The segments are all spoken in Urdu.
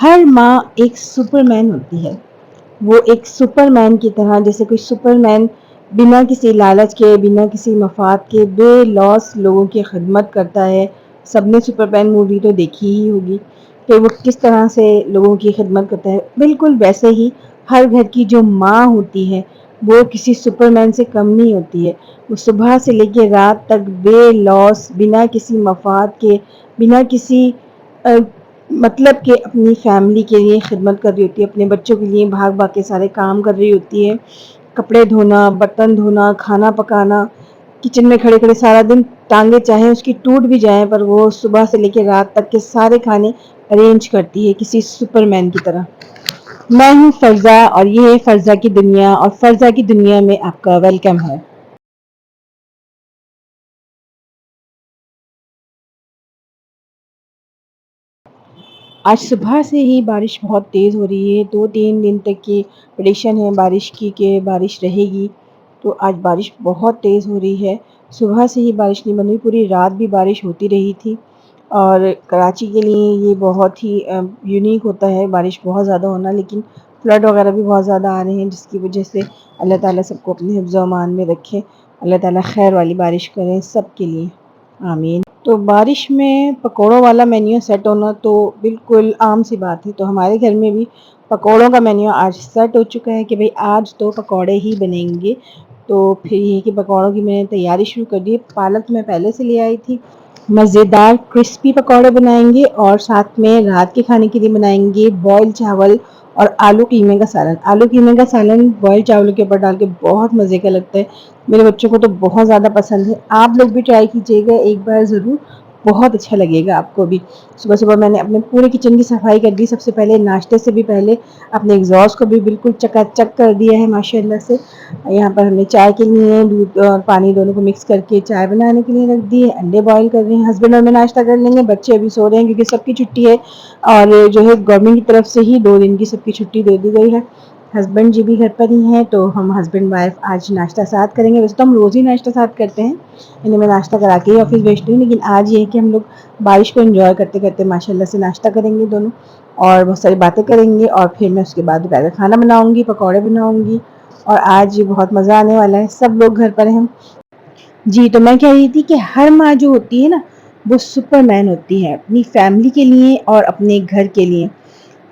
ہر ماں ایک سپر مین ہوتی ہے. وہ ایک سپر مین کی طرح، جیسے کوئی سپر مین بنا کسی لالچ کے، بنا کسی مفاد کے بے لوس لوگوں کی خدمت کرتا ہے. سب نے سپر مین مووی تو دیکھی ہی ہوگی کہ وہ کس طرح سے لوگوں کی خدمت کرتا ہے. بالکل ویسے ہی ہر گھر کی جو ماں ہوتی ہے وہ کسی سپر مین سے کم نہیں ہوتی ہے. وہ صبح سے لے کے رات تک بے لوس، بنا کسی مفاد کے، بنا کسی مطلب کہ اپنی فیملی کے لیے خدمت کر رہی ہوتی ہے. اپنے بچوں کے لیے بھاگ بھاگ کے سارے کام کر رہی ہوتی ہے. کپڑے دھونا، برتن دھونا، کھانا پکانا، کچن میں کھڑے کھڑے سارا دن ٹانگیں چاہیں اس کی ٹوٹ بھی جائیں پر وہ صبح سے لے کے رات تک کے سارے کھانے ارینج کرتی ہے کسی سپر مین کی طرح. میں ہوں فرزا اور یہ ہے فرزا کی دنیا، اور فرزا کی دنیا میں آپ کا ویلکم ہے. آج صبح سے ہی بارش بہت تیز ہو رہی ہے. 2-3 دن تک کی پریڈکشن ہے بارش کی کہ بارش رہے گی. تو آج بارش بہت تیز ہو رہی ہے. صبح سے ہی بارش نہیں بند ہوئی، پوری رات بھی بارش ہوتی رہی تھی. اور کراچی کے لیے یہ بہت ہی یونیک ہوتا ہے بارش بہت زیادہ ہونا، لیکن فلڈ وغیرہ بھی بہت زیادہ آ رہے ہیں جس کی وجہ سے اللہ تعالیٰ سب کو اپنے حفظ و امان میں رکھے. اللہ تعالیٰ خیر والی بارش کریں سب کے لیے، آمین. تو بارش میں پکوڑوں والا مینیو سیٹ ہونا تو بالکل عام سی بات ہے. تو ہمارے گھر میں بھی پکوڑوں کا مینیو آج سیٹ ہو چکا ہے کہ بھئی آج تو پکوڑے ہی بنیں گے. تو پھر یہ کہ پکوڑوں کی میں نے تیاری شروع کر دی. پالک میں پہلے سے لے آئی تھی. مزیدار کرسپی پکوڑے بنائیں گے، اور ساتھ میں رات کے کھانے کے لیے بنائیں گے بوائل چاول اور آلو قیمے کا سالن. آلو قیمے کا سالن بوائل چاول کے اوپر ڈال کے بہت مزے کا لگتا ہے. میرے بچوں کو تو بہت زیادہ پسند ہے. آپ لوگ بھی ٹرائی کیجیے گا ایک بار ضرور، بہت اچھا لگے گا آپ کو بھی. صبح صبح میں نے اپنے پورے کچن کی صفائی کر دی. سب سے پہلے ناشتے سے بھی پہلے اپنے ایگزاسٹ کو بھی بالکل چکا چک کر دیا ہے ماشاء اللہ سے. یہاں پر ہم نے چائے کے لیے دودھ اور پانی دونوں کو مکس کر کے چائے بنانے کے لیے رکھ دی ہے. انڈے بوائل کر رہے ہیں. ہسبینڈ اور میں ناشتہ کر لیں گے، بچے ابھی سو رہے ہیں کیونکہ سب کی چھٹی ہے. اور جو ہے گورنمنٹ کی طرف سے ہی 2 دن کی سب کی چھٹی دے دی گئی ہے. ہسبینڈ جی بھی گھر پر ہی ہیں تو ہم ہسبینڈ وائف آج ناشتہ ساتھ کریں گے. ویسے تو ہم روز ہی ناشتہ ساتھ کرتے ہیں، انہیں میں ناشتہ کرا کے ہی آفس بھیجتی ہوں، لیکن آج یہ ہے کہ ہم لوگ بارش کو انجوائے کرتے کرتے ماشاء اللہ سے ناشتہ کریں گے دونوں، اور بہت ساری باتیں کریں گے. اور پھر میں اس کے بعد دوپہر کا کھانا بناؤں گی، پکوڑے بناؤں گی. اور آج بہت مزہ آنے والا ہے. سب لوگ گھر پر ہیں. جی تو میں کہہ رہی تھی کہ ہر ماں جو ہوتی ہے نا وہ سپر مین ہوتی ہے اپنی فیملی کے لیے اور اپنے گھر کے لیے،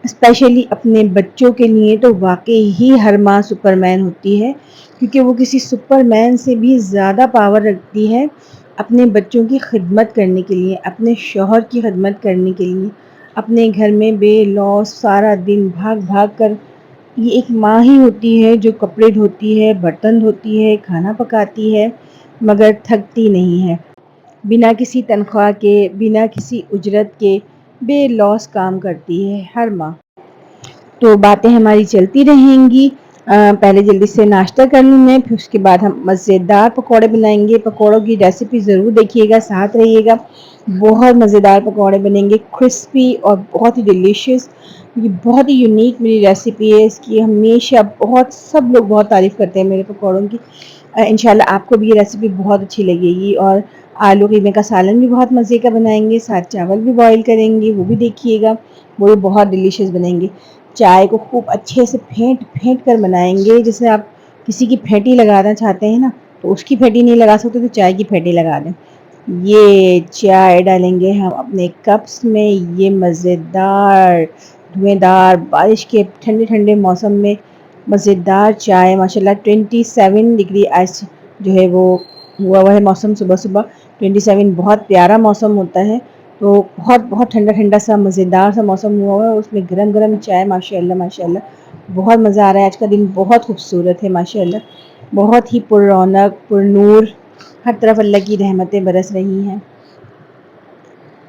اسپیشلی اپنے بچوں کے لیے. تو واقعی ہی ہر ماں سپر مین ہوتی ہے، کیونکہ وہ کسی سپر مین سے بھی زیادہ پاور رکھتی ہے اپنے بچوں کی خدمت کرنے کے لیے، اپنے شوہر کی خدمت کرنے کے لیے، اپنے گھر میں بے لوث سارا دن بھاگ بھاگ کر. یہ ایک ماں ہی ہوتی ہے جو کپڑے دھوتی ہے، برتن دھوتی ہے، کھانا پکاتی ہے، مگر تھکتی نہیں ہے. بنا کسی تنخواہ کے، بنا کسی اجرت کے بے لوث کام کرتی ہے ہر ماں. تو باتیں ہماری چلتی رہیں گی. پہلے جلدی سے ناشتہ کر لوں میں، پھر اس کے بعد ہم مزیدار پکوڑے بنائیں گے. پکوڑوں کی ریسیپی ضرور دیکھیے گا، ساتھ رہیے گا. بہت مزیدار پکوڑے بنیں گے، کرسپی اور بہت ہی ڈیلیشیس. یہ بہت ہی یونیک میری ریسیپی ہے. اس کی ہمیشہ سب لوگ بہت تعریف کرتے ہیں میرے پکوڑوں کی. انشاءاللہ آپ کو بھی یہ ریسیپی بہت اچھی لگے گی. اور آلو قیمے کا سالن بھی بہت مزے کا بنائیں گے، ساتھ چاول بھی بوائل کریں گے، وہ بھی دیکھیے گا، وہ بھی بہت ڈیلیشیس بنیں گے. چائے کو خوب اچھے سے پھینٹ پھینٹ کر بنائیں گے. جیسے آپ کسی کی پھیٹی لگانا چاہتے ہیں نا، تو اس کی پھیٹی نہیں لگا سکتے تو چائے کی پھیٹی لگا دیں. یہ چائے ڈالیں گے ہم اپنے کپس میں. یہ مزیدار دھویں دار بارش کے ٹھنڈے ٹھنڈے موسم میں مزیدار چائے. ماشاءاللہ 27 ڈگری آج جو ہے وہ ہوا ہے موسم. صبح صبح 27 بہت پیارا موسم ہوتا ہے. تو بہت بہت ٹھنڈا ٹھنڈا سا مزیدار سا موسم ہوا ہے. اس میں گرم گرم چائے. ماشاء اللہ ماشاء اللہ بہت مزہ آ رہا ہے. آج کا دن بہت خوبصورت ہے ماشاء اللہ، بہت ہی پر رونق پر نور. ہر طرف اللہ کی رحمتیں برس رہی ہیں.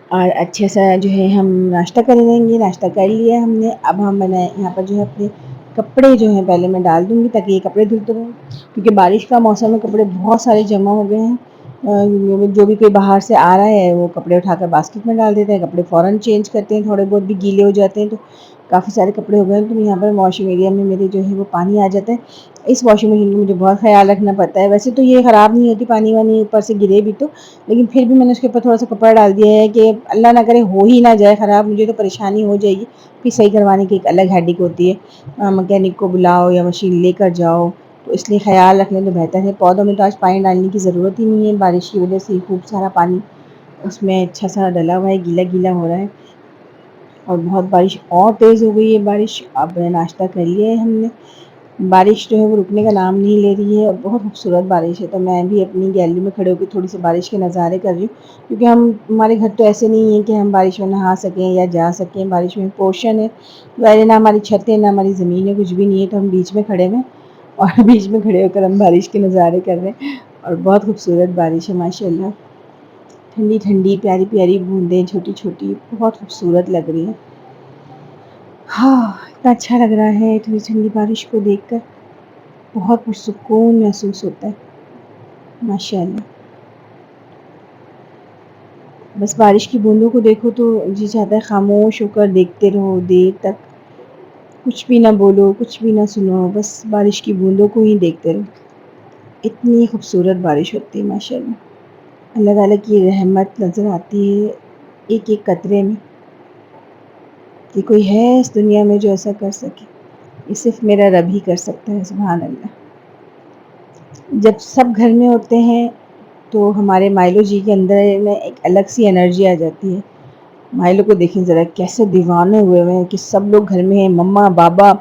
اور اچھے سا جو ہے ہم ناشتہ کر لیں گے. ناشتہ کر لیا ہم نے. اب ہم بنائے یہاں پر جو ہے اپنے کپڑے جو ہیں پہلے میں ڈال دوں گی تاکہ یہ کپڑے دھلتے رہیں، کیونکہ بارش کا موسم میں کپڑے بہت سارے جمع ہو گئے ہیں. جو بھی کوئی باہر سے آ رہا ہے وہ کپڑے اٹھا کر باسکٹ میں ڈال دیتے ہیں، کپڑے فوراً چینج کرتے ہیں، تھوڑے بہت بھی گیلے ہو جاتے ہیں تو کافی سارے کپڑے ہو گئے ہیں تو یہاں پر واشنگ ایریا میں میرے جو ہے وہ پانی آ جاتا ہے۔ اس واشنگ مشین میں مجھے بہت خیال رکھنا پڑتا ہے، ویسے تو یہ خراب نہیں ہوتی، پانی وانی اوپر سے گرے بھی تو، لیکن پھر بھی میں نے اس کے اوپر تھوڑا سا کپڑا ڈال دیا ہے کہ اللہ نہ کرے ہو ہی نہ جائے خراب، مجھے تو پریشانی ہو جائے گی، پھر صحیح کروانے کی ایک الگ ہیڈک ہوتی ہے، مکینک کو بلاؤ یا مشین لے کر جاؤ، تو اس لیے خیال رکھ لیں تو بہتر ہے۔ پودوں میں تو آج پانی ڈالنے کی ضرورت ہی نہیں ہے، بارش کی وجہ سے خوب سارا پانی اس میں اچھا سا ڈلا ہوا ہے، گیلا گیلا ہو رہا ہے، اور بہت بارش اور تیز ہو گئی ہے بارش۔ اب ناشتہ کر لیا ہے ہم نے، بارش جو ہے وہ رکنے کا نام نہیں لے رہی ہے اور بہت خوبصورت بارش ہے، تو میں بھی اپنی گیلری میں کھڑے ہو کے تھوڑی سی بارش کے نظارے کر رہی ہوں، کیونکہ ہمارے گھر تو ایسے نہیں ہیں کہ ہم بارش میں نہا سکیں یا جا سکیں، بارش میں پورشن ہے، نہ ہماری چھت ہے نہ ہماری زمین ہے، کچھ بھی نہیں ہے، تو ہم بیچ میں کھڑے ہوئے اور بیچ میں کھڑے ہو کر ہم بارش کے نظارے کر رہے ہیں، اور بہت خوبصورت بارش ہے ماشاء اللہ، ٹھنڈی ٹھنڈی پیاری پیاری بوندیں چھوٹی چھوٹی بہت خوبصورت لگ رہی ہیں۔ ہاں، اتنا اچھا لگ رہا ہے ٹھنڈی ٹھنڈی بارش کو دیکھ کر، بہت پرسکون محسوس ہوتا ہے ماشاء اللہ۔ بس بارش کی بوندوں کو دیکھو تو جی چاہتا ہے خاموش ہو کر دیکھتے رہو دیر تک، کچھ بھی نہ بولو کچھ بھی نہ سنو، بس بارش کی بوندوں کو ہی دیکھتے رہو، اتنی خوبصورت بارش ہوتی ہے ماشاء اللہ۔ اللہ تعالیٰ کی رحمت نظر آتی ہے ایک ایک قطرے میں، کہ کوئی ہے اس دنیا میں جو ایسا کر سکے، یہ صرف میرا رب ہی کر سکتا ہے، سبحان اللہ۔ جب سب گھر میں ہوتے ہیں تو ہمارے مائلو جی کے اندر میں ایک الگ سی انرجی آ جاتی ہے۔ مائلو کو دیکھیں ذرا کیسے دیوانے ہوئے ہیں کہ سب لوگ گھر میں ہیں، مما بابا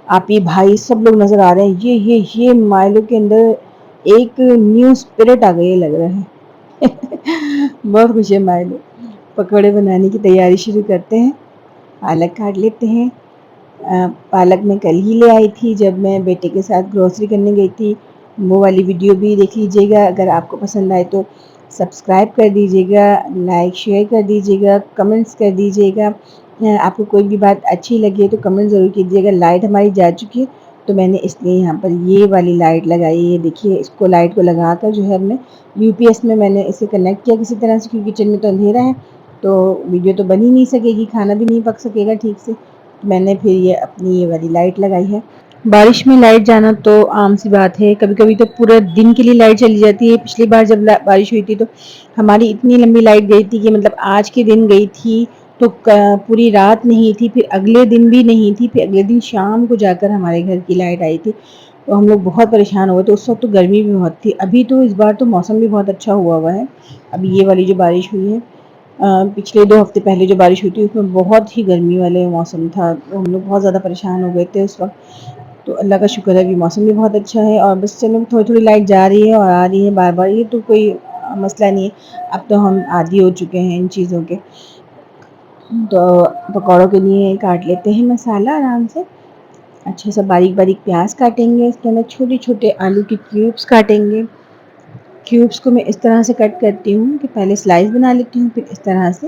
آپی بھائی سب لوگ نظر آ رہے ہیں، یہ مائلو کے اندر ایک نیو اسپرٹ آ گئی لگ رہا ہے۔ بہت خوش ہے مائلو، پکوڑے بنانے کی تیاری شروع کرتے ہیں، پالک کاٹ لیتے ہیں۔ پالک میں کل ہی لے آئی تھی جب میں بیٹے کے ساتھ گروسری کرنے گئی تھی، وہ والی ویڈیو بھی دیکھ لیجیے گا، اگر آپ کو پسند آئے تو سبسکرائب کر دیجیے گا، لائک شیئر کر دیجیے گا، کمنٹس کر دیجیے گا، آپ کو کوئی بھی بات اچھی لگے تو کمنٹ ضرور کیجیے گا۔ لائٹ ہماری جا چکی ہے تو میں نے اس لیے یہاں پر یہ والی لائٹ لگائی ہے، دیکھیے اس کو لائٹ کو لگا کر جو ہے ہم نے یو پی ایس میں نے اسے کنیکٹ کیا کسی طرح سے، کیونکہ کچن میں تو اندھیرا ہے تو ویڈیو تو بن ہی نہیں سکے گی، کھانا بھی نہیں پک سکے گا ٹھیک سے، میں نے پھر یہ اپنی یہ والی لائٹ لگائی ہے۔ بارش میں لائٹ جانا تو عام سی بات ہے، کبھی کبھی تو پورے دن کے لیے لائٹ چلی جاتی ہے۔ پچھلی بار جب بارش ہوئی تھی تو ہماری اتنی لمبی لائٹ گئی تھی کہ مطلب آج کے دن گئی تھی تو پوری رات نہیں تھی، پھر اگلے دن بھی نہیں تھی، پھر اگلے دن شام کو جا کر ہمارے گھر کی لائٹ آئی تھی، تو ہم لوگ بہت پریشان ہوئے، تو اس وقت تو گرمی بھی بہت تھی۔ ابھی تو اس بار تو موسم بھی بہت اچھا ہوا ہے، ابھی یہ والی جو بارش ہوئی ہے، پچھلے 2 ہفتے پہلے جو بارش ہوئی تھی اس میں بہت ہی گرمی والے موسم تھا، ہم لوگ بہت زیادہ پریشان ہو گئے تھے اس وقت، تو اللہ کا شکر ہے کہ موسم بھی بہت اچھا ہے، اور بس چلو تھوڑی تھوڑی لائٹ جا رہی ہے اور آ رہی ہے بار بار، یہ تو کوئی مسئلہ نہیں ہے، اب تو ہم عادی ہو چکے ہیں ان چیزوں کے۔ تو پکوڑوں کے لیے کاٹ لیتے ہیں مسالہ آرام سے، اچھا سا باریک باریک پیاز کاٹیں گے، اس کے اندر چھوٹے چھوٹے آلو کے کیوبس کاٹیں گے۔ کیوبس کو میں اس طرح سے کٹ کرتی ہوں کہ پہلے سلائس بنا لیتی ہوں، پھر اس طرح سے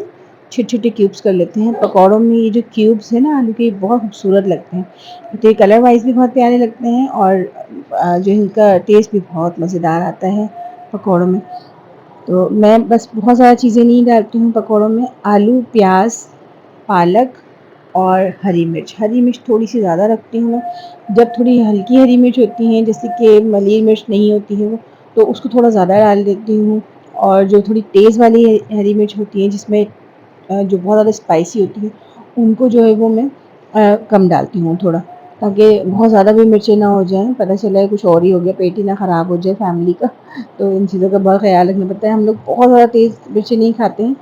چھوٹے چھوٹے کیوبس کر لیتے ہیں۔ پکوڑوں میں یہ جو کیوبس ہیں نا آلو کے بہت خوبصورت لگتے ہیں، تو یہ کلر وائز بھی بہت پیارے لگتے ہیں، اور جو ان کا ٹیسٹ بھی بہت مزیدار آتا ہے پکوڑوں میں۔ تو میں بس بہت زیادہ چیزیں نہیں ڈالتی ہوں پکوڑوں میں، آلو پیاز پالک اور ہری مرچ تھوڑی سی زیادہ رکھتی ہوں، جب تھوڑی ہلکی ہری مرچ ہوتی ہیں جیسے کہ ملی مرچ نہیں ہوتی ہے وہ تو اس کو تھوڑا زیادہ ڈال دیتی ہوں، اور جو تھوڑی تیز والی ہری مرچ ہوتی ہیں جس میں جو بہت زیادہ اسپائسی ہوتی ہے ان کو جو ہے وہ میں کم ڈالتی ہوں تھوڑا، تاکہ بہت زیادہ بھی مرچیں نہ ہو جائیں، پتہ چلا ہے کچھ اور ہی ہو گیا، پیٹ ہی نہ خراب ہو جائے فیملی کا، تو ان چیزوں کا بہت خیال رکھنا پڑتا ہے۔ ہم لوگ بہت زیادہ تیز مرچیں نہیں کھاتے ہیں،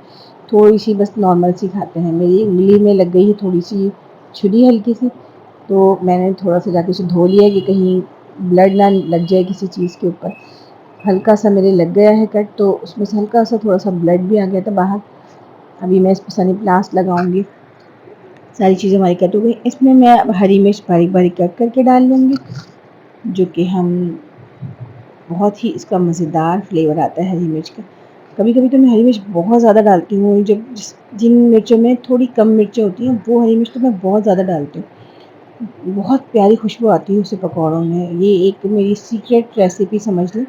تھوڑی سی بس نارمل سی کھاتے ہیں، میری انگلی میں لگ گئی ہے تھوڑی سی چھری ہلکی سی، تو میں نے تھوڑا سا جا کے اسے دھو لیا کہ کہیں بلڈ نہ لگ جائے کسی چیز کے اوپر، ہلکا سا میرے لگ گیا ہے کٹ، تو اس میں سے ہلکا سا تھوڑا سا بلڈ بھی آ گیا تھا باہر، ابھی میں اس پہ سنی پلاسٹ لگاؤں گی۔ ساری چیزیں ہماری کٹ ہو گئی، اس میں میں اب ہری مرچ باریک باریک کٹ کر کے ڈال لوں گی، جو کہ ہم بہت ہی اس کا مزیدار فلیور آتا ہے ہری مرچ کا۔ کبھی کبھی تو میں ہری مرچ بہت زیادہ ڈالتی ہوں، جن مرچوں میں تھوڑی کم مرچیں ہوتی ہیں وہ ہری مرچ تو میں بہت زیادہ ڈالتی ہوں، بہت پیاری خوشبو آتی ہے اسے پکوڑوں میں. یہ ایک میری سیکریٹ ریسیپی سمجھ لیں.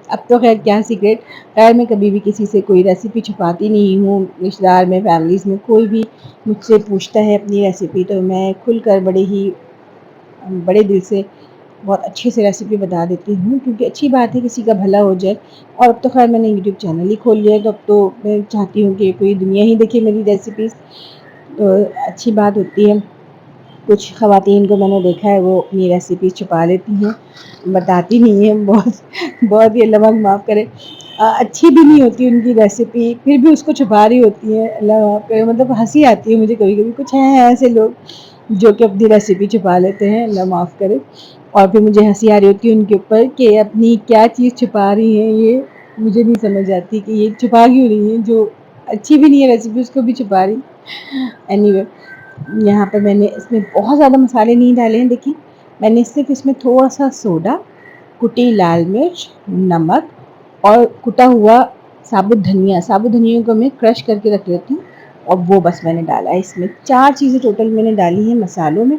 اب تو خیر کیا سیکریٹ، خیر میں کبھی بھی کسی سے کوئی ریسیپی چھپاتی نہیں ہوں. رشتہ دار میں، فیملیز میں کوئی بھی مجھ سے پوچھتا ہے اپنی ریسیپی تو میں کھل کر بڑے دل سے بہت اچھے سے ریسیپی بتا دیتی ہوں، کیونکہ اچھی بات ہے کسی کا بھلا ہو جائے. اور اب تو خیر میں نے یوٹیوب چینل ہی کھول لیا ہے، تو اب تو میں چاہتی ہوں کہ پوری دنیا ہی دیکھے میری ریسیپیز. تو اچھی بات ہوتی ہے. کچھ خواتین کو میں نے دیکھا ہے وہ اپنی ریسیپی چھپا لیتی ہیں، بتاتی نہیں ہیں. بہت ہی اللہ پاک معاف کرے، اچھی بھی نہیں ہوتی ان کی ریسیپی، پھر بھی اس کو چھپا رہی ہوتی ہے. اللہ معاف کرے، مطلب ہنسی آتی ہے مجھے کبھی کبھی. کچھ ہیں ایسے لوگ جو کہ اپنی ریسیپی چھپا لیتے ہیں، اللہ معاف کرے. اور پھر مجھے ہنسی آ رہی ہوتی ہے ان کے اوپر کہ اپنی کیا چیز چھپا رہی ہیں. یہ مجھے نہیں سمجھ آتی کہ یہ چھپا کیوں رہی ہیں، جو اچھی بھی نہیں ہے ریسیپی اس کو بھی چھپا رہی. اینی وے، یہاں پہ میں نے اس میں بہت زیادہ مسالے نہیں ڈالے ہیں. دیکھیں، میں نے صرف اس میں تھوڑا سا سوڈا، کٹی لال مرچ، نمک اور کٹا ہوا ثابت دھنیا کو میں کرش کر کے رکھ لیتی ہوں، اور وہ بس میں نے ڈالا ہے. اس میں 4 چیزیں ٹوٹل میں نے ڈالی ہیں مسالوں میں.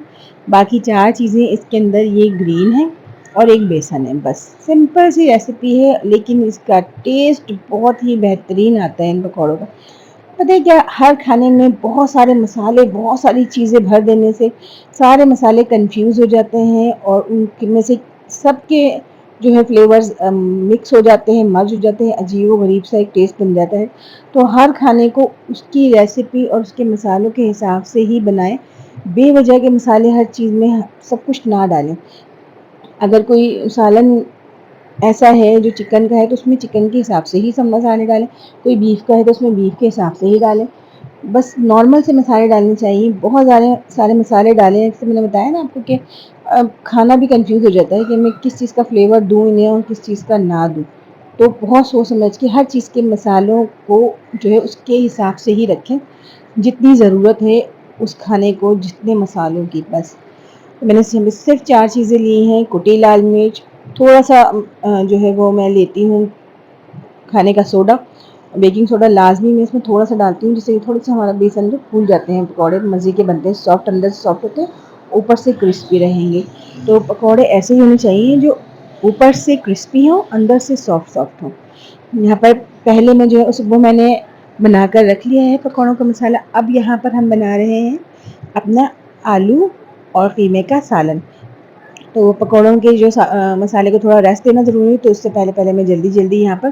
باقی 4 چیزیں اس کے اندر یہ گرین ہے اور ایک بیسن ہے. بس سمپل سی ریسیپی ہے، لیکن اس کا ٹیسٹ بہت ہی بہترین آتا ہے ان پکوڑوں کا. پتہ ہے کیا، ہر کھانے میں بہت سارے مسالے، بہت ساری چیزیں بھر دینے سے سارے مسالے کنفیوز ہو جاتے ہیں، اور ان میں سے سب کے جو ہے فلیورز مکس ہو جاتے ہیں، مرج ہو جاتے ہیں، عجیب و غریب سا ایک ٹیسٹ بن جاتا ہے. تو ہر کھانے کو اس کی ریسیپی اور اس کے مسالوں کے حساب سے ہی بنائیں. بے وجہ کے مسالے ہر چیز میں سب کچھ نہ ڈالیں. اگر کوئی سالن ایسا ہے جو چکن کا ہے تو اس میں چکن کے حساب سے ہی سب مسالے ڈالیں. کوئی بیف کا ہے تو اس میں بیف کے حساب سے ہی ڈالیں. بس نارمل سے مسالے ڈالنے چاہیے. بہت سارے مسالے ڈالیں، جیسے میں نے بتایا نا آپ کو کہ کھانا بھی کنفیوز ہو جاتا ہے کہ میں کس چیز کا فلیور دوں انہیں اور کس چیز کا نہ دوں. تو بہت سوچ سمجھ کے ہر چیز کے مسالوں کو جو ہے اس کے حساب سے ہی رکھیں، جتنی ضرورت ہے اس کھانے کو، جتنے مسالوں کی. بس میں نے صرف 4 چیزیں لی ہیں. کٹی لال مرچ، تھوڑا سا جو ہے وہ میں لیتی ہوں کھانے کا سوڈا، بیکنگ سوڈا لازمی میں اس میں تھوڑا سا ڈالتی ہوں، جس سے تھوڑا سا ہمارا بیسن جو پھول جاتے ہیں. پکوڑے مزے کے بنتے ہیں، سافٹ اندر سے سافٹ ہوتے ہیں، اوپر سے کرسپی رہیں گے. تو پکوڑے ایسے ہی ہونے چاہیے جو اوپر سے کرسپی ہوں، اندر سے سافٹ سافٹ ہوں. یہاں پر پہلے میں جو ہے وہ میں نے بنا کر رکھ لیا ہے پکوڑوں کا مسالہ. اب یہاں پر ہم بنا رہے ہیں اپنا آلو اور قیمے کا سالن. تو پکوڑوں کے جو مسالے کو تھوڑا ریسٹ دینا ضروری ہے، تو اس سے پہلے میں جلدی یہاں پر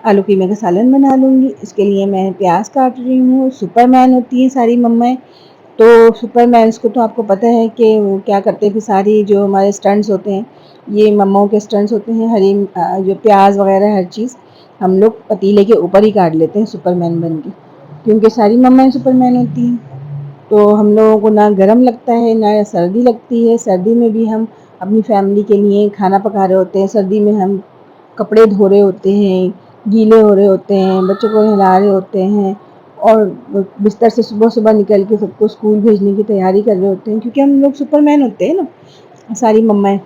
آلو قیمے کا سالن بنا لوں گی. اس کے لیے میں پیاز کاٹ رہی ہوں. سپر مین ہوتی ہیں ساری ممائیں، تو سپر مینس کو تو آپ کو پتہ ہے کہ وہ کیا کرتے ہیں. کہ ساری جو ہمارے اسٹنٹس ہوتے ہیں یہ مماؤں کے اسٹنٹس ہوتے ہیں. ہری جو پیاز وغیرہ ہر چیز ہم لوگ پتیلے کے اوپر ہی کاٹ لیتے ہیں سپر مین بن کے، کیونکہ ساری ممائیں سپر مین ہوتی ہیں. تو ہم لوگوں کو نہ گرم لگتا ہے نہ سردی لگتی ہے. سردی میں بھی ہم اپنی فیملی کے لیے کھانا پکا رہے ہوتے ہیں. سردی میں ہم کپڑے دھو رہے ہوتے ہیں، گیلے ہو رہے ہوتے ہیں، بچوں کو نہلا رہے ہوتے ہیں، اور بستر سے صبح نکل کے سب کو اسکول بھیجنے کی تیاری کر رہے ہوتے ہیں، کیونکہ ہم لوگ سپر مین ہوتے ہیں نا ساری ممائیں.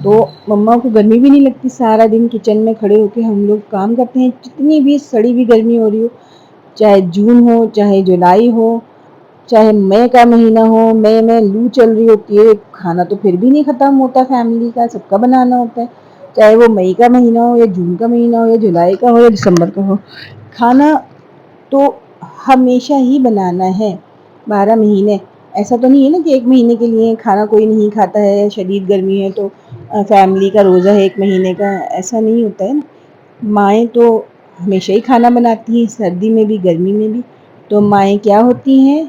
تو مما کو گرمی بھی نہیں لگتی. سارا دن کچن میں کھڑے ہو کے ہم لوگ کام کرتے ہیں. جتنی بھی سڑی بھی گرمی ہو رہی ہو، چاہے جون ہو، چاہے جولائی ہو، چاہے مئی کا مہینہ ہو، مئی میں لو چل رہی ہوتی ہے، کھانا تو پھر بھی نہیں ختم ہوتا. فیملی کا سب کا بنانا ہوتا ہے، چاہے وہ مئی کا مہینہ ہو یا جون کا مہینہ ہو یا جولائی کا ہو یا دسمبر کا ہو. کھانا تو ہمیشہ ہی بنانا ہے 12 مہینے. ایسا تو نہیں ہے نا کہ ایک مہینے کے لیے کھانا کوئی نہیں کھاتا ہے، شدید گرمی ہے تو فیملی کا روزہ ہے ایک مہینے کا. ایسا نہیں ہوتا ہے نا. مائیں تو ہمیشہ ہی کھانا بناتی ہیں، سردی میں بھی گرمی میں بھی. تو مائیں کیا ہوتی ہیں؟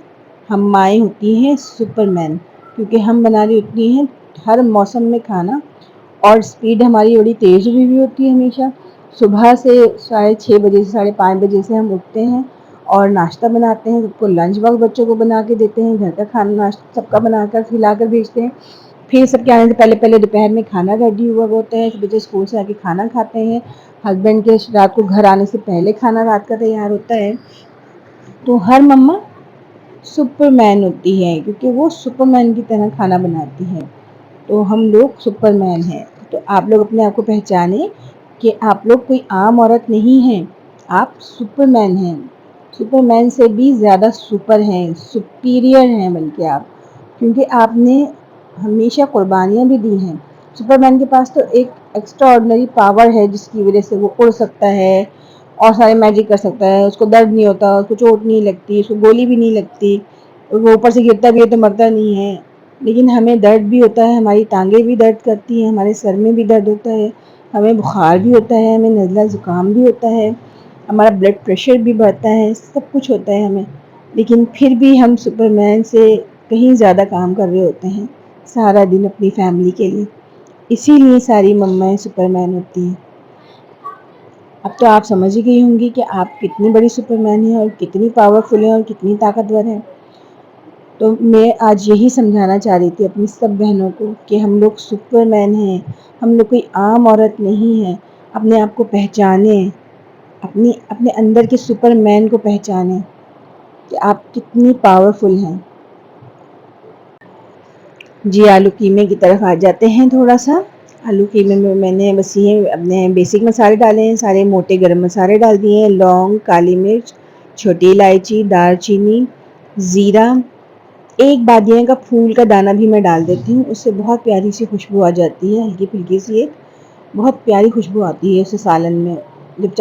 ہم مائیں ہوتی ہیں سپر مین، کیونکہ ہم بنا رہی ہوتی ہیں ہر موسم میں کھانا. اور سپیڈ ہماری بڑی تیز بھی ہوتی ہے ہمیشہ. صبح سے 6:30 بجے سے 5:30 بجے سے ہم اٹھتے ہیں اور ناشتہ بناتے ہیں. سب کو لنچ باکس بچوں کو بنا کے دیتے ہیں، گھر کا کھانا ناشتہ سب کا بنا کر کھلا کر بھیجتے ہیں. پھر سب کے آنے سے پہلے دوپہر میں کھانا ریڈی ہوا ہوتا ہے. بچے اسکول سے آ کے کھانا کھاتے ہیں. ہسبینڈ کے رات کو گھر آنے سے پہلے کھانا رات کا تیار ہوتا ہے. تو ہر مما سپر مین ہوتی ہے، کیونکہ وہ سپر مین کی طرح کھانا بناتی ہے. تو ہم لوگ سپر مین ہیں. تو آپ لوگ اپنے آپ کو پہچانیں کہ آپ لوگ کوئی عام عورت نہیں ہیں، آپ سپر مین ہیں. سپر مین سے بھی زیادہ سپر ہیں، سپیریئر ہیں بلکہ آپ. کیونکہ آپ نے ہمیشہ قربانیاں بھی دی ہیں۔ سپر مین کے پاس تو ایک ایکسٹرا آرڈنری پاور ہے جس کی وجہ سے وہ اڑ سکتا ہے اور سارے میجک کر سکتا ہے، اس کو درد نہیں ہوتا، اس کو چوٹ نہیں لگتی، اس کو گولی بھی نہیں لگتی، وہ اوپر سے گرتا بھی ہے تو مرتا نہیں ہے۔ لیکن ہمیں درد بھی ہوتا ہے، ہماری ٹانگیں بھی درد کرتی ہیں، ہمارے سر میں بھی درد ہوتا ہے، ہمیں بخار بھی ہوتا ہے، ہمیں نزلہ زکام بھی ہوتا ہے، ہمارا بلڈ پریشر بھی بڑھتا ہے، سب کچھ ہوتا ہے ہمیں، لیکن پھر بھی ہم سپر مین سے کہیں زیادہ کام کر رہے ہوتے ہیں سارا دن اپنی فیملی کے لیے۔ اسی لیے ساری ممائیں سپر مین ہوتی ہیں۔ اب تو آپ سمجھ ہی گئی ہوں گی کہ آپ کتنی بڑی سپر مین ہیں اور کتنی پاورفل ہیں اور کتنی طاقتور ہیں۔ تو میں آج یہی سمجھانا چاہ رہی تھی اپنی سب بہنوں کو کہ ہم لوگ سپر مین ہیں، ہم لوگ کوئی عام عورت نہیں ہیں۔ اپنے آپ کو پہچانیں، اپنے اندر کے سپر مین کو پہچانیں کہ آپ کتنی پاورفل ہیں۔ جی آلو قیمے کی طرف آ جاتے ہیں تھوڑا سا۔ آلو قیمے میں نے بس یہ اپنے بیسک مسالے ڈالے ہیں، سارے موٹے گرم مسالے ڈال دیے ہیں، لونگ، کالی مرچ، چھوٹی الائچی، دار چینی، زیرہ، ایک بادیاں کا پھول کا دانہ بھی میں ڈال دیتی ہوں، اس سے بہت پیاری سی خوشبو آ جاتی ہے، ہلکی پھلکی سی ایک بہت پیاری خوشبو آتی ہے اس سالن میں۔ جب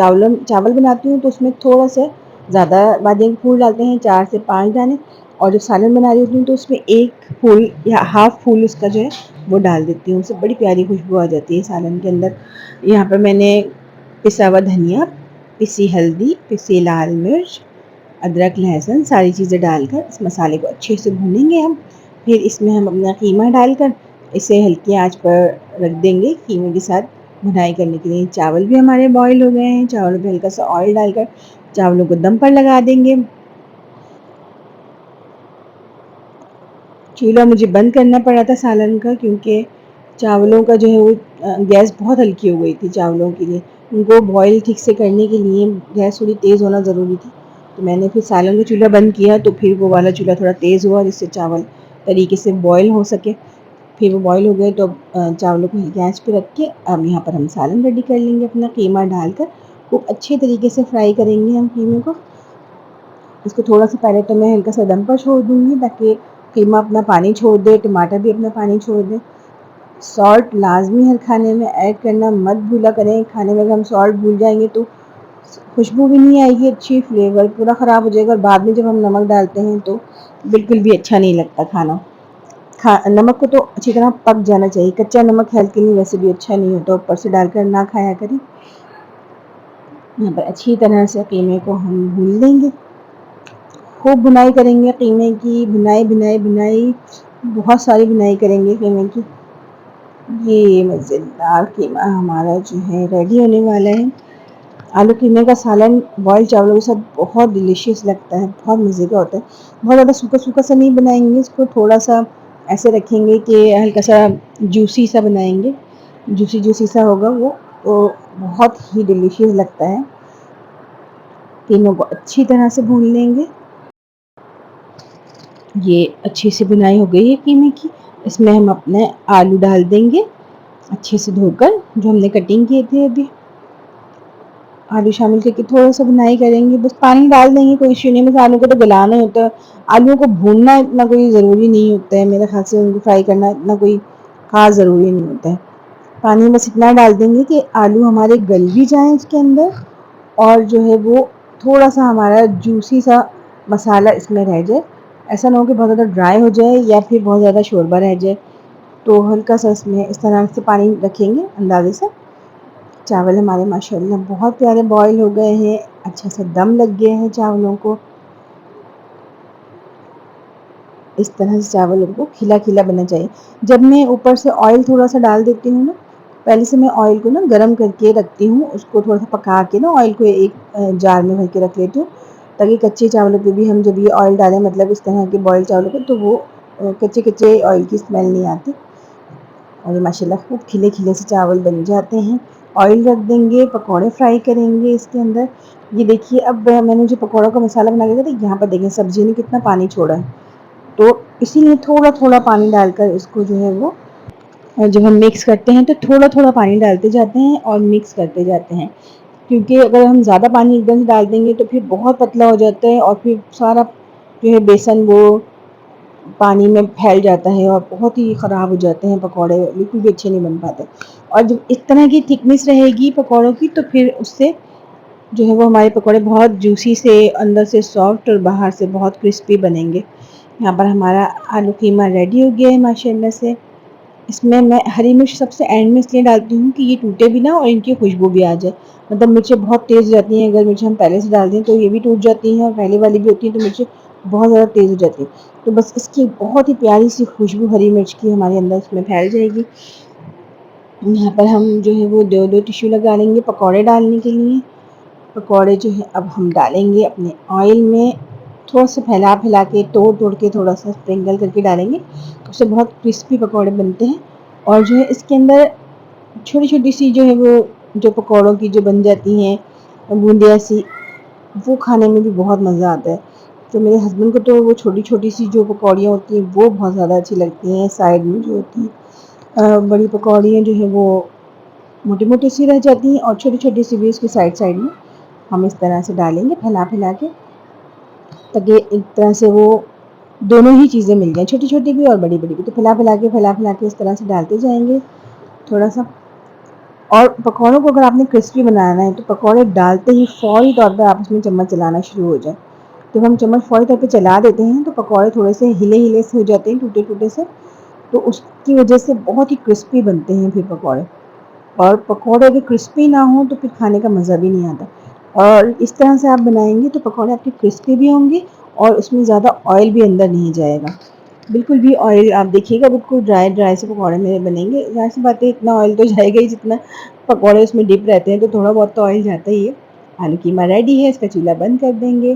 چاول بناتی ہوں تو اس میں تھوڑا سا زیادہ بادیاں کے پھول ڈالتے ہیں، 4 سے 5 دانے، اور جب سالن بنا رہی ہوتی ہوں تو اس میں ایک پھول یا ہاف پھول اس کا جو ہے وہ ڈال دیتی ہوں، اس سے بڑی پیاری خوشبو آ جاتی ہے سالن کے اندر۔ یہاں پر میں نے پسا ہوا دھنیا، پسی ہلدی، پسی لال مرچ، ادرک، لہسن، ساری چیزیں ڈال کر اس مسالے کو اچھے سے بھونیں گے ہم۔ پھر اس میں ہم اپنا قیمہ ڈال کر اسے ہلکی آنچ پر رکھ دیں گے قیمے کے ساتھ بھنائی کرنے کے لیے۔ چاول بھی ہمارے بوائل ہو گئے ہیں، چاولوں پہ ہلکا سا آئل ڈال کر چاولوں کو دم پر لگا دیں گے۔ چولہا مجھے بند کرنا پڑا تھا سالن کا، کیونکہ چاولوں کا جو ہے وہ گیس بہت ہلکی ہو گئی تھی چاولوں کے لیے، ان کو بوائل ٹھیک سے کرنے کے لیے گیس تھوڑی تیز ہونا ضروری تھی، تو میں نے پھر سالن کا چولہا بند کیا تو پھر وہ والا چولہا تھوڑا تیز ہوا جس سے چاول طریقے سے بوائل ہو سکے۔ پھر وہ بوائل ہو گئے تو چاولوں کو گیس پہ رکھ کے اب یہاں پر ہم سالن ریڈی کر لیں گے، اپنا قیمہ ڈال کر خوب اچھے طریقے سے فرائی کریں گے ہم قیمے کو۔ اس کو تھوڑا سا پہلے تو میں ہلکا سا دم پر چھوڑ دوں گی تاکہ قیمہ اپنا پانی چھوڑ دے، ٹماٹر بھی اپنا پانی چھوڑ دے۔ سالٹ لازمی ہر کھانے میں ایڈ کرنا مت بھولا کریں، کھانے میں اگر ہم سالٹ بھول جائیں گے تو خوشبو بھی نہیں آئے گی اچھی، فلیور پورا خراب ہو جائے گا، اور بعد میں جب ہم نمک ڈالتے ہیں تو بالکل بھی اچھا نہیں لگتا کھانا۔ نمک کو تو اچھی طرح پک جانا چاہیے، کچا نمک ہیلتھ کے لیے ویسے بھی اچھا نہیں ہوتا، اوپر سے ڈال کر نہ کھایا کریں۔ یہاں پر اچھی طرح سے قیمے کو ہم بھون لیں گے، خوب بنائی کریں گے قیمے کی، بنائی بہت ساری بنائی کریں گے قیمے کی۔ یہ مزیدار قیمہ ہمارا جو ہے ریڈی ہونے والا ہے۔ آلو قیمے کا سالن بوائل چاولوں کے ساتھ بہت ڈیلیشیس لگتا ہے، بہت مزے کا ہوتا ہے۔ بہت زیادہ سوکھا سوکھا سا نہیں بنائیں گے اس کو، تھوڑا سا ایسے رکھیں گے کہ ہلکا سا جوسی سا بنائیں گے، جوسی سا ہوگا وہ، تو بہت ہی ڈیلیشیس لگتا ہے۔ تینوں کو اچھی طرح سے بھون لیں گے۔ یہ اچھی سی بنائی ہو گئی ہے قیمے کی، اس میں ہم اپنے آلو ڈال دیں گے اچھے سے دھو کر، جو ہم نے کٹنگ کیے تھے ابھی۔ آلو شامل کر کے تھوڑا سا بنائی کریں گے، بس پانی ڈال دیں گے، کوئی ایشو نہیں، بس آلو کو تو گلانا ہوتا ہے، آلوؤں کو بھوننا اتنا کوئی ضروری نہیں ہوتا ہے میرے خیال سے، ان کو فرائی کرنا اتنا کوئی خاص ضروری نہیں ہوتا ہے۔ پانی بس اتنا ڈال دیں گے کہ آلو ہمارے گل بھی جائیں اس کے اندر، اور جو ہے وہ تھوڑا سا ہمارا جوسی سا مسالہ اس میں رہ جائے، ایسا نہ ہو کہ بہت زیادہ ڈرائی ہو جائے یا پھر بہت زیادہ شوربہ رہ جائے، تو ہلکا سا اس میں اس طرح سے پانی رکھیں گے اندازے سے۔ چاول ہمارے ماشاءاللہ بہت پیارے بوائل ہو گئے ہیں، اچھا سا دم لگ گئے ہیں چاولوں کو۔ اس طرح سے چاولوں کو کھلا کھلا بننا چاہیے۔ جب میں اوپر سے آئل تھوڑا سا ڈال دیتی ہوں نا، پہلے سے میں آئل کو نا گرم کر کے رکھتی ہوں، اس کو تھوڑا سا پکا کے نا آئل کو ایک جار میں بھر کے رکھ لیتی ہوں، تاکہ کچے چاولوں پہ بھی ہم جب یہ آئل ڈالیں، مطلب اس طرح کے بوائل چاولوں پہ، تو وہ کچے کچے آئل کی اسمیل نہیں آتی، اور یہ ماشاءاللہ خوب کھلے کھلے سے چاول بن جاتے ہیں۔ آئل رکھ دیں گے، پکوڑے فرائی کریں گے اس کے اندر۔ یہ دیکھیے اب میں نے جو پکوڑوں کا مسالہ بنا کے تھا، یہاں پر دیکھیں سبزی نے کتنا پانی چھوڑا ہے، تو اسی لیے تھوڑا تھوڑا پانی ڈال کر اس کو جو ہے وہ جب ہم مکس کرتے ہیں تو تھوڑا تھوڑا پانی ڈالتے جاتے ہیں اور مکس کرتے جاتے ہیں، کیونکہ اگر ہم زیادہ پانی ایک دم ڈال دیں گے تو پھر بہت پتلا ہو جاتا ہے، اور پھر سارا جو ہے بیسن وہ پانی میں پھیل جاتا ہے اور بہت ہی خراب ہو جاتے ہیں پکوڑے، بالکل بھی اچھے نہیں بن پاتے. اور جب اس طرح کی تھکنیس رہے گی پکوڑوں کی تو پھر اس سے جو ہے وہ ہمارے پکوڑے بہت جوسی سے، اندر سے سافٹ اور باہر سے بہت کرسپی بنیں گے. یہاں پر ہمارا آلو قیمہ ریڈی ہو گیا ہے ماشاء اللہ سے. اس میں ہری مرچ سب سے اینڈ میں اس لیے ڈالتی ہوں کہ یہ ٹوٹے بھی نہ اور ان کی خوشبو بھی آ جائے. مطلب مرچیں بہت تیز ہو جاتی ہیں، اگر مرچیں ہم پہلے سے ڈال دیں تو یہ بھی ٹوٹ جاتی ہیں، اور پہلے والی بھی ہوتی ہیں تو مرچیں بہت زیادہ تیز ہو جاتی ہے. تو بس اس کی بہت ہی پیاری سی خوشبو ہری مرچ کی ہمارے اندر اس میں پھیل جائے گی. یہاں پر ہم جو ہے وہ دو ٹشو لگا لیں گے پکوڑے ڈالنے کے لیے. پکوڑے جو ہے اب ہم ڈالیں گے اپنے آئل میں، تھوڑا سا پھیلا کے توڑ کے تھوڑا سا اسپرنکل کر کے ڈالیں گے. اس سے بہت کرسپی پکوڑے بنتے ہیں. اور جو ہے اس کے اندر چھوٹی چھوٹی سی جو ہے وہ جو پکوڑوں کی جو بن جاتی ہیں بوندیاں سی، وہ کھانے میں بھی بہت مزہ آتا ہے. تو میرے ہسبینڈ کو تو وہ چھوٹی چھوٹی سی جو پکوڑیاں ہوتی ہیں وہ بہت زیادہ اچھی لگتی ہیں. سائڈ میں جو ہوتی ہیں بڑی پکوڑیاں جو ہے وہ موٹی موٹی سی رہ جاتی ہیں، اور چھوٹی چھوٹی سی بھی اس کی سائڈ میں ہم اس طرح سے ڈالیں گے پھیلا کے، تاکہ ایک طرح سے وہ دونوں ہی چیزیں مل جائیں، چھوٹی چھوٹی بھی اور بڑی بڑی بھی. تو پھیلا کے اس طرح سے ڈالتے جائیں گے تھوڑا سا. اور پکوڑوں کو اگر آپ نے کرسپی بنانا ہے تو پکوڑے ڈالتے ہی فوری طور پہ آپ اس میں چمچ چلانا شروع ہو جائے. جب ہم چمچ فوری طور پہ چلا دیتے ہیں تو پکوڑے تھوڑے سے ہلے سے ہو جاتے ہیں، ٹوٹے سے، تو اس کی وجہ سے بہت ہی کرسپی بنتے ہیں پھر پکوڑے. اور پکوڑے اگر کرسپی نہ ہوں تو پھر کھانے کا مزہ بھی نہیں آتا. اور اس طرح سے آپ بنائیں گے تو پکوڑے آپ کے کرسپی بھی ہوں گے اور اس میں زیادہ آئل بھی اندر نہیں جائے گا. بالکل بھی آئل آپ دیکھیے گا بالکل ڈرائی سے پکوڑے میرے بنیں گے. ظاہر سی بات ہے اتنا آئل تو جائے گا ہی جتنا پکوڑے اس میں ڈپ رہتے ہیں، تو تھوڑا بہت تو آئل جاتا ہی ہے. آلو قیمہ ریڈی ہے، اس کا چولہا بند کر دیں گے.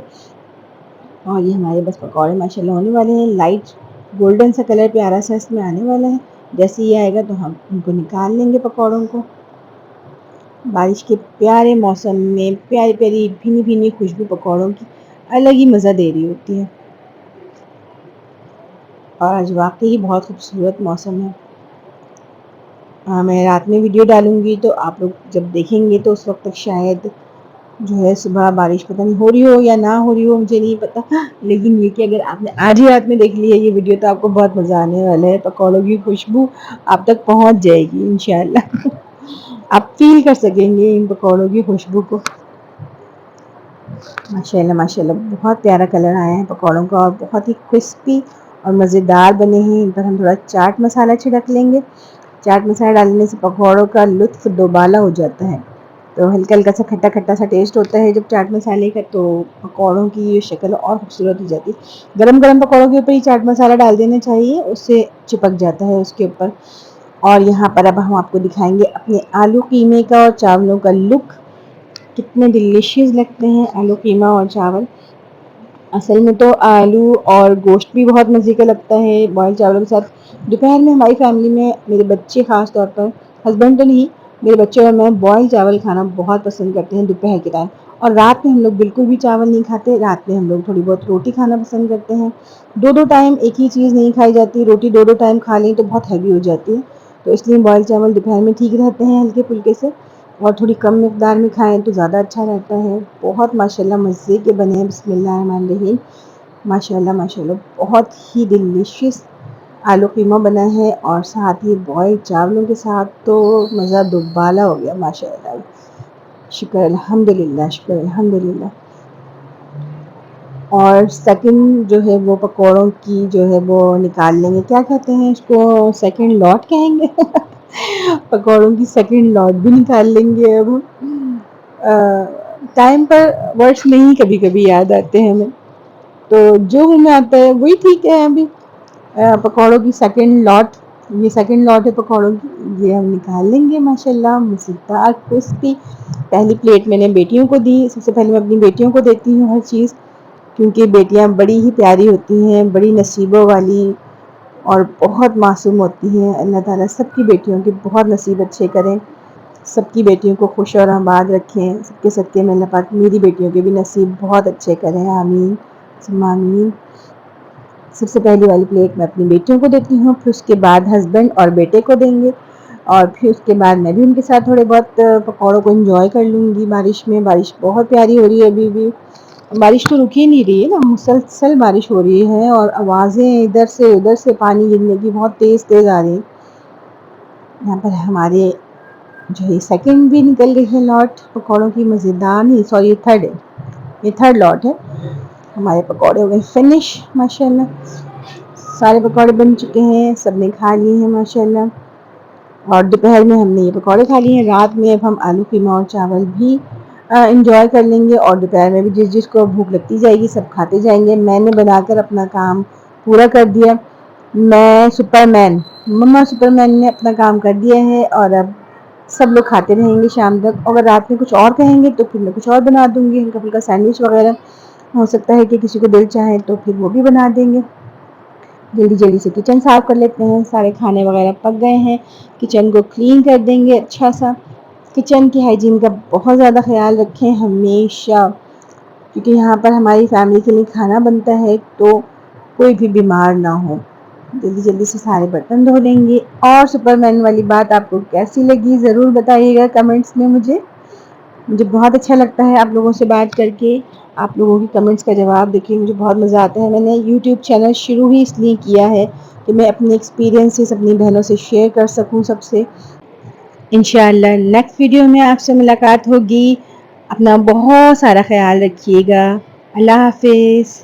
اور یہ ہمارے بس پکوڑے ماشاء اللہ ہونے والے ہیں. لائٹ گولڈن سا کلر پیارا سا اس میں آنے والا ہے. جیسے یہ آئے گا تو ہم ان کو نکال لیں گے پکوڑوں کو. بارش کے پیارے موسم میں پیاری پیاری بھینی بھینی خوشبو پکوڑوں کی الگ ہی مزہ دے رہی ہوتی ہے. اور آج واقعی بہت خوبصورت موسم ہے. میں رات میں ویڈیو ڈالوں گی تو آپ لوگ جب دیکھیں گے تو اس وقت تک شاید جو ہے صبح بارش پتہ نہیں ہو رہی ہو یا نہ ہو رہی ہو، مجھے نہیں پتا. لیکن یہ کہ اگر آپ نے آج ہی رات میں دیکھ لی ہے یہ ویڈیو تو آپ کو بہت مزہ آنے والا ہے. پکوڑوں کی خوشبو آپ تک پہنچ جائے گی انشاءاللہ. آپ فیل کر سکیں گے ان پکوڑوں کی خوشبو کو. ماشاء اللہ بہت پیارا کلر آیا ہے پکوڑوں کا، اور بہت ہی کرسپی اور مزیدار بنے ہیں. ان پر ہم تھوڑا چاٹ مسالہ چھڑک لیں گے. چاٹ مسالہ ڈالنے سے پکوڑوں کا لطف دوبالا ہو جاتا ہے. تو ہلکا ہلکا سا کھٹا کھٹا سا ٹیسٹ ہوتا ہے جب چاٹ مسالے کا، تو پکوڑوں کی یہ شکل اور خوبصورت ہو جاتی ہے. گرم گرم پکوڑوں کے اوپر ہی چاٹ مسالہ ڈال دینا چاہیے، اس سے چپک جاتا ہے اس کے اوپر. اور یہاں پر اب ہم آپ کو دکھائیں گے اپنے آلو قیمے کا اور چاولوں کا لک. کتنے ڈیلیشیس لگتے ہیں آلو قیمہ اور چاول. اصل میں تو آلو اور گوشت بھی بہت مزے کا لگتا ہے بوائل چاولوں کے ساتھ. دوپہر میں ہماری فیملی میں میرے بچے خاص طور پر، ہسبینڈ تو نہیں، میرے بچے اور میں بوائل چاول کھانا بہت پسند کرتے ہیں دوپہر کے ٹائم. اور رات میں ہم لوگ بالکل بھی چاول نہیں کھاتے. رات میں ہم لوگ تھوڑی بہت روٹی کھانا پسند کرتے ہیں. دو ٹائم ایک ہی چیز نہیں کھائی جاتی. روٹی دو ٹائم کھا لیں تو بہت ہیوی ہو جاتی ہے. تو اس لیے بوائل چاول دوپہر میں ٹھیک رہتے ہیں ہلکے پھلکے سے. اور تھوڑی کم مقدار میں کھائیں تو زیادہ اچھا رہتا ہے. بہت ماشاء اللہ مزے کے بنے ہیں. بسم اللہ الرحمن الرحیم. ماشاء اللہ بہت ہی ڈیلیشیس آلو قیمہ بنا ہے، اور ساتھ ہی بوائل چاولوں کے ساتھ تو مزہ دوبالا ہو گیا ماشاء اللہ. شکر الحمدللہ، شکر الحمدللہ. اور سیکنڈ جو ہے وہ پکوڑوں کی جو ہے وہ نکال لیں گے. کیا کہتے ہیں اس کو؟ سیکنڈ لاٹ کہیں گے. پکوڑوں کی سیکنڈ لاٹ بھی نکال لیں گے اب. ٹائم پر ورڈس نہیں کبھی کبھی یاد آتے ہیں ہمیں، تو جو ہمیں آتا ہے وہی ٹھیک ہے. ابھی پکوڑوں کی سیکنڈ لاٹ، یہ سیکنڈ لاٹ ہے پکوڑوں کی، یہ ہم نکال لیں گے ماشاء اللہ مزیدار کرسپی. پہلی پلیٹ میں نے بیٹیوں کو دی. سب سے پہلے میں اپنی بیٹیوں کو دیتی ہوں ہر چیز، کیونکہ بیٹیاں بڑی ہی پیاری ہوتی ہیں، بڑی نصیبوں والی اور بہت معصوم ہوتی ہیں. اللہ تعالیٰ سب کی بیٹیوں کے بہت نصیب اچھے کریں. سب کی بیٹیوں کو خوش اور آباد رکھیں. سب کے صدقے میں اللہ پاک میری بیٹیوں کے بھی نصیب بہت اچھے کریں. آمین ثم آمین. سب سے پہلی والی پلیٹ میں اپنی بیٹیوں کو دیتی ہوں، پھر اس کے بعد ہسبینڈ اور بیٹے کو دیں گے، اور پھر اس کے بعد میں بھی ان کے ساتھ تھوڑے بہت پکوڑوں کو انجوائے کر لوں گی. بارش میں، بارش بہت پیاری ہو رہی ہے ابھی بھی. بارش تو رک ہی نہیں رہی ہے نا، مسلسل بارش ہو رہی ہے اور آوازیں ادھر سے ادھر سے پانی گرنے کی بہت تیز تیز آ رہی ہیں۔ یہاں پر ہمارے جو ہے سیکنڈ بھی نکل گئی ہے لاٹ پکوڑوں کی، مزیدار نہیں، سوری یہ تھرڈ ہے، یہ تھرڈ لاٹ ہے۔ ہمارے پکوڑے ہو گئے فنش ماشاءاللہ، سارے پکوڑے بن چکے ہیں، سب نے کھا لیے ہیں ماشاءاللہ۔ اور دوپہر میں ہم نے یہ پکوڑے کھا لیے ہیں، رات میں اب ہم آلو قیمہ اور چاول بھی انجوائے کر لیں گے، اور دوپہر میں بھی جس جس کو بھوک لگتی جائے گی سب کھاتے جائیں گے۔ میں نے بنا کر اپنا کام پورا کر دیا، میں سپر مین مما سپر مین نے اپنا کام کر دیا ہے، اور اب سب لوگ کھاتے رہیں گے شام تک۔ اگر رات میں کچھ اور کہیں گے تو پھر میں کچھ اور بنا دوں گی، ہلکا پھلکا سینڈوچ وغیرہ، ہو سکتا ہے کہ کسی کو دل چاہے تو پھر وہ بھی بنا دیں گے۔ جلدی جلدی سے کچن صاف کر لیتے ہیں، سارے کھانے وغیرہ پک گئے ہیں، کچن کو کلین کر دیں گے اچھا سا۔ کچن کی ہائیجین کا بہت زیادہ خیال رکھیں ہمیشہ، کیونکہ یہاں پر ہماری فیملی کے لیے کھانا بنتا ہے تو کوئی بھی بیمار نہ ہو۔ جلدی جلدی سے سارے برتن دھو لیں گے۔ اور سپر مین والی بات آپ کو کیسی لگی ضرور بتائیے گا کمنٹس میں مجھے بہت اچھا لگتا ہے آپ لوگوں سے بات کر کے، آپ لوگوں کی کمنٹس کا جواب دیکھ کے مجھے بہت مزہ آتا ہے۔ میں نے یوٹیوب چینل شروع ہی اس لیے کیا ہے کہ میں اپنے ایکسپیرینسز اپنی بہنوں سے شیئر کر سکوں سب سے۔ انشاءاللہ نیکسٹ ویڈیو میں آپ سے ملاقات ہوگی، اپنا بہت سارا خیال رکھیے گا، اللہ حافظ۔